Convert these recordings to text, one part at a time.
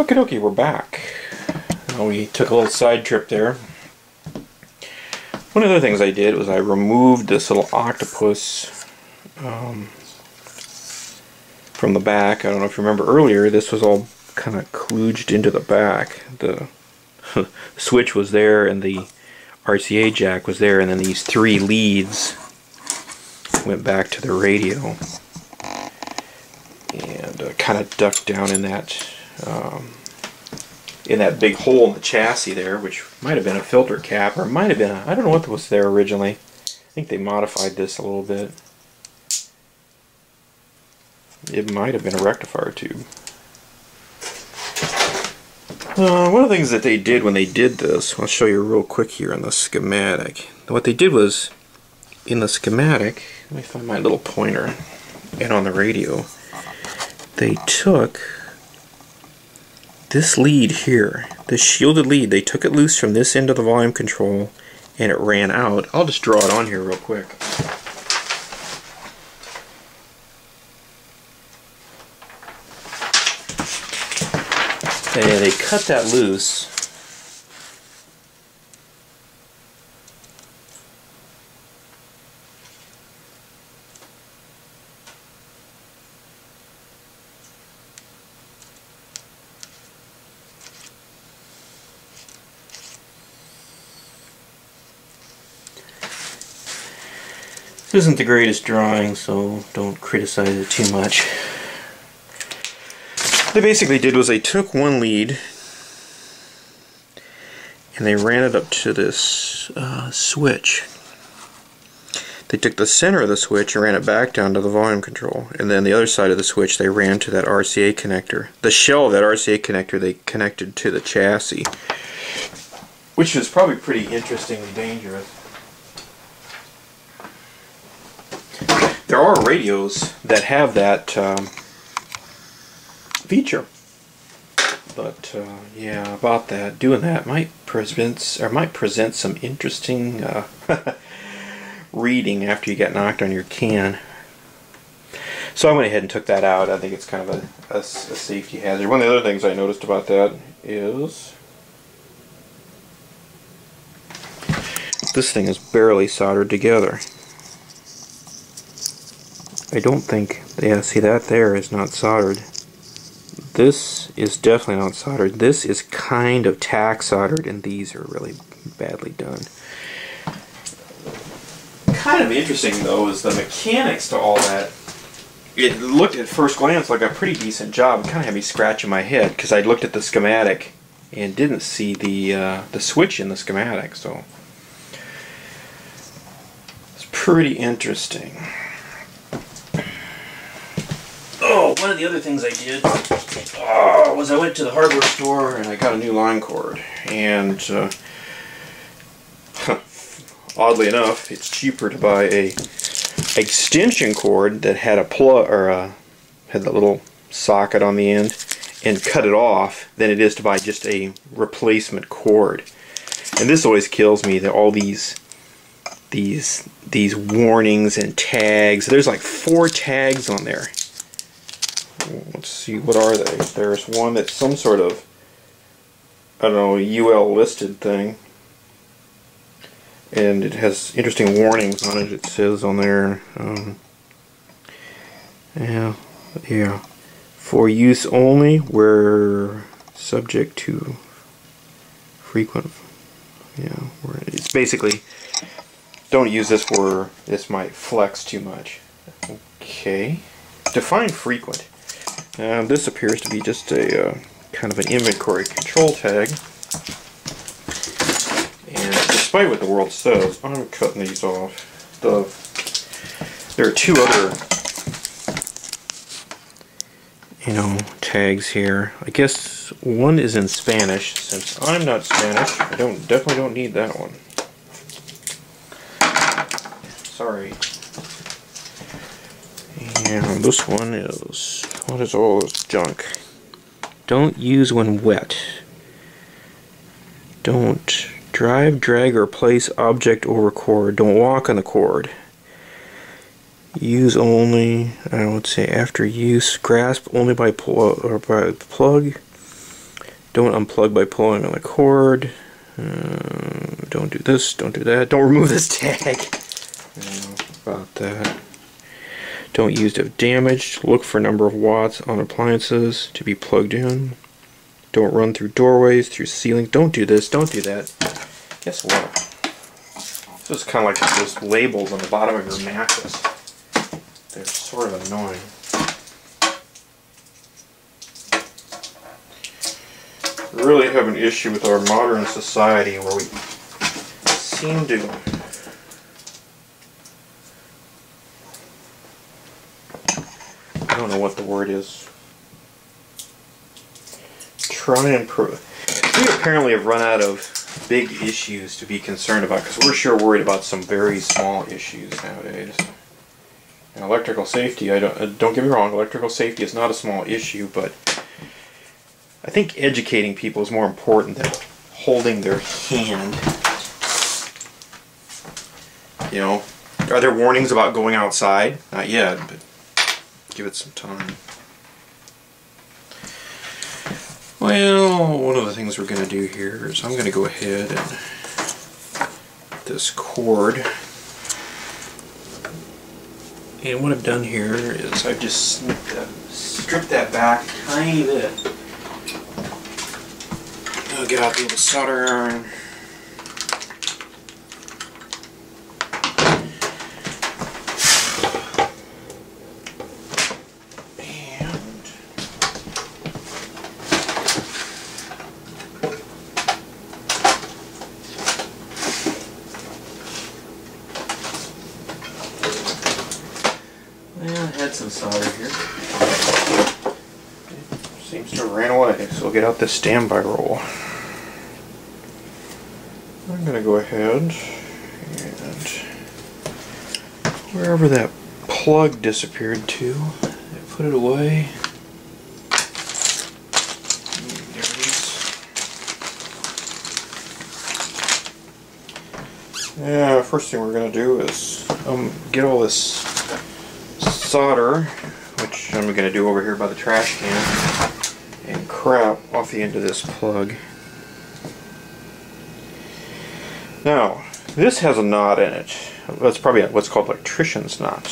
Okie dokie, we're back. We took a little side trip there. One of the other things I did was I removed this little octopus from the back. I don't know if you remember earlier, this was all kind of kludged into the back. The switch was there and the RCA jack was there, and then these three leads went back to the radio and kind of ducked down in that big hole in the chassis there, which might have been a filter cap, or might have been I don't know what was there originally. I think they modified this a little bit. It might have been a rectifier tube. One of the things that they did when they did this, I'll show you real quick here in the schematic. What they did was, in the schematic, let me find my little pointer, and on the radio, they took this lead here, this shielded lead, they took it loose from this end of the volume control and it ran out. I'll just draw it on here real quick. And they cut that loose. This isn't the greatest drawing, so don't criticize it too much. What they basically did was they took one lead and they ran it up to this switch. They took the center of the switch and ran it back down to the volume control, and then the other side of the switch they ran to that RCA connector. The shell of that RCA connector they connected to the chassis, which is probably pretty interestingly dangerous. There are radios that have that feature, but yeah, about that, doing that might present some interesting reading after you get knocked on your can. So I went ahead and took that out. I think it's kind of a safety hazard. One of the other things I noticed about that is this thing is barely soldered together. I don't think, yeah, see that there is not soldered. This is definitely not soldered. This is kind of tack soldered, and these are really badly done. Kind of interesting though is the mechanics to all that. It looked at first glance like a pretty decent job. It kind of had me scratching my head because I looked at the schematic and didn't see the switch in the schematic, so it's pretty interesting. Oh, one of the other things I did was I went to the hardware store and I got a new line cord, and oddly enough, it's cheaper to buy a extension cord that had a plug, or had the little socket on the end, and cut it off than it is to buy just a replacement cord. And this always kills me, that all these warnings and tags. There's like 4 tags on there. Let's see, what are they? There's one that's some sort of, I don't know, UL listed thing, and it has interesting warnings on it. It says on there, yeah, for use only where subject to frequent, yeah, it's basically, don't use this where this might flex too much. Okay, define frequent. This appears to be just a kind of an inventory control tag, and despite what the world says, I'm cutting these off. There are 2 other, tags here. I guess one is in Spanish. Since I'm not Spanish, I definitely don't need that one. Sorry. And this one is, what is all this junk? Don't use when wet. Don't drive, drag, or place object over cord. Don't walk on the cord. Use only, I would say after use. Grasp only by plug. Don't unplug by pulling on the cord. Don't do this, don't do that. Don't remove this tag. About that. Don't use if damaged. Look for number of watts on appliances to be plugged in. Don't run through doorways, through ceilings. Don't do this, don't do that. Guess what? This is kind of like those labels on the bottom of your mattress. They're sort of annoying. We really have an issue with our modern society where we seem to I don't know what the word is. Try and we apparently have run out of big issues to be concerned about because we're sure worried about some very small issues nowadays. And electrical safety, don't get me wrong, electrical safety is not a small issue, but I think educating people is more important than holding their hand. You know, are there warnings about going outside? Not yet, but give it some time. Well, one of the things we're going to do here is I'm going to go ahead and this cord. And what I've done here is I've just stripped that back a tiny bit. I'll get out the little solder iron. Some solder here. It seems to have ran away, so we'll get out this standby roll. I'm going to go ahead and wherever that plug disappeared to, I put it away. There it is. Yeah, first thing we're going to do is get all this solder, which I'm going to do over here by the trash can, and crap off the end of this plug. Now, this has a knot in it. That's probably what's called electrician's knot.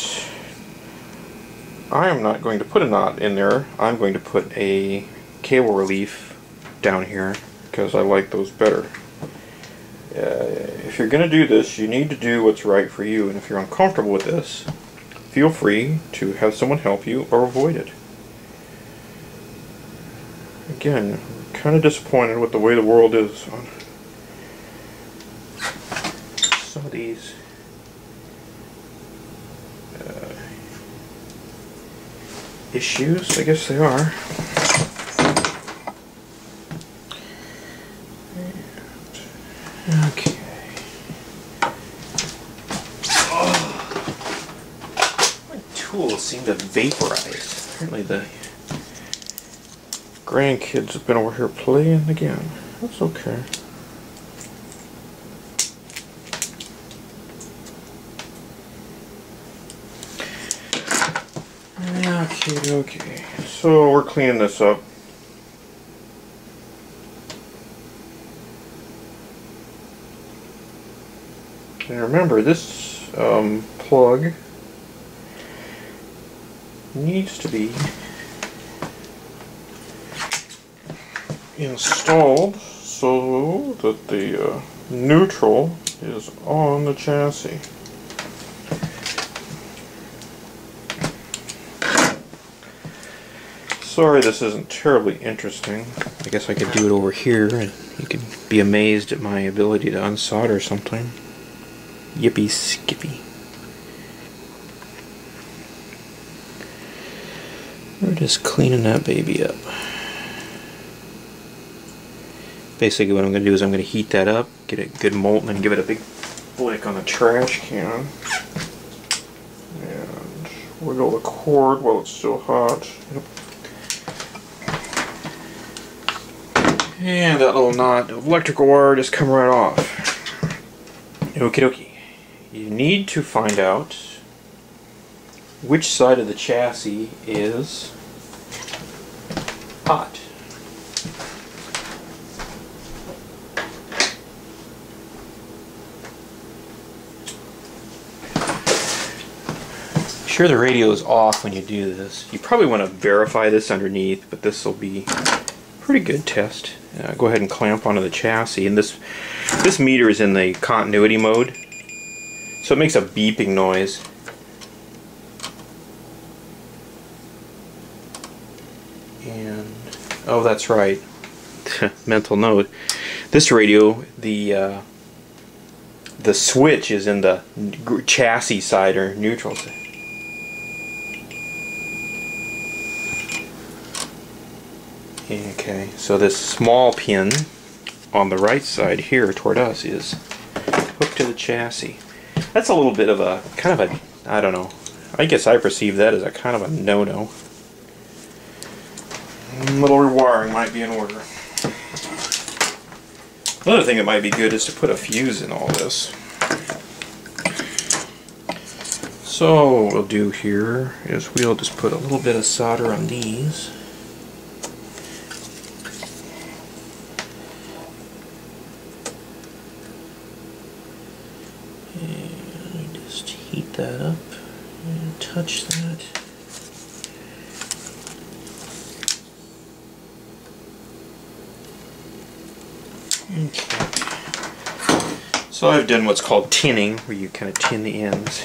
I am not going to put a knot in there. I'm going to put a cable relief down here because I like those better. If you're going to do this, you need to do what's right for you, and if you're uncomfortable with this, feel free to have someone help you or avoid it. Again, I'm kind of disappointed with the way the world is on some of these issues. I guess they are. Okay. Tools seem to vaporize. Apparently the grandkids have been over here playing again. That's okay. Okay. So we're cleaning this up. And remember, this plug needs to be installed so that the neutral is on the chassis. Sorry this isn't terribly interesting. I guess I could do it over here and you could be amazed at my ability to unsolder something. Yippee skippy. We're just cleaning that baby up. Basically what I'm going to do is I'm going to heat that up, get it good molten, and give it a big flick on the trash can. And wiggle the cord while it's still hot. Yep. And that little knot of electrical wire just come right off. Okie dokie. You need to find out which side of the chassis is hot. sure the radio is off when you do this. You probably want to verify this underneath, but this will be a pretty good test. Go ahead and clamp onto the chassis, and this meter is in the continuity mode, so it makes a beeping noise. And oh, that's right. Mental note. This radio, the switch is in the chassis side or neutral side. Okay, so this small pin on the right side here toward us is hooked to the chassis. That's a little bit of a, kind of a, I don't know, I guess I perceive that as a kind of a no-no. A little rewiring might be in order. Another thing that might be good is to put a fuse in all this. So what we'll do here is we'll just put a little bit of solder on these. And just heat that up and touch that. Okay. So I've done what's called tinning, where you kind of tin the ends.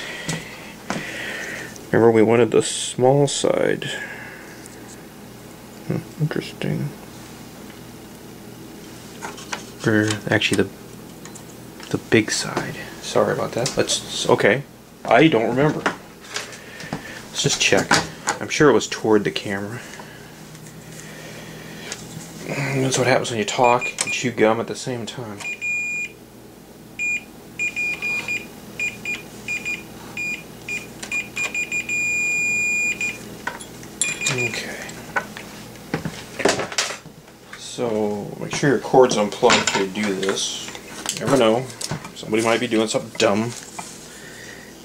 Remember, we wanted the small side. Interesting. Or actually the big side. Sorry about that. Okay. I don't remember. Let's just check. I'm sure it was toward the camera. That's what happens when you talk and chew gum at the same time. Okay. So make sure your cord's unplugged before you do this. You never know. Somebody might be doing something dumb.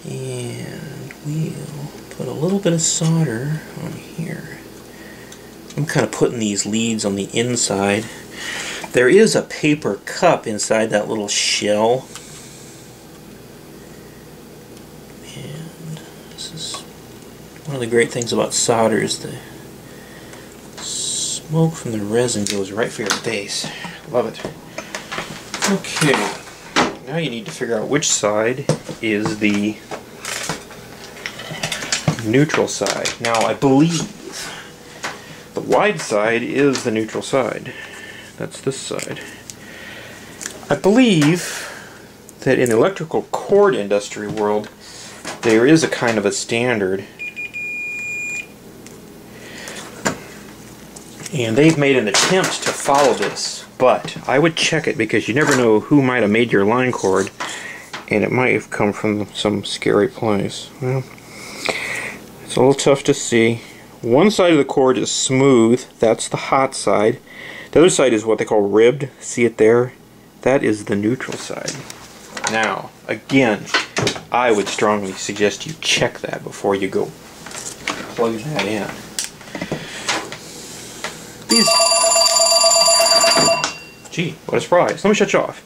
And we'll put a little bit of solder on here. I'm kind of putting these leads on the inside. There is a paper cup inside that little shell. And this is one of the great things about solder is the smoke from the resin goes right for your base. Love it. Okay, now you need to figure out which side is the neutral side. Now I believe the wide side is the neutral side. That's this side. I believe that in the electrical cord industry world there is a kind of a standard, and they've made an attempt to follow this, but I would check it because you never know who might have made your line cord, and it might have come from some scary place. Well, it's a little tough to see. One side of the cord is smooth, that's the hot side. The other side is what they call ribbed, see it there? That is the neutral side. Now, again, I would strongly suggest you check that before you go plug that in. Gee, what a surprise. Let me shut you off.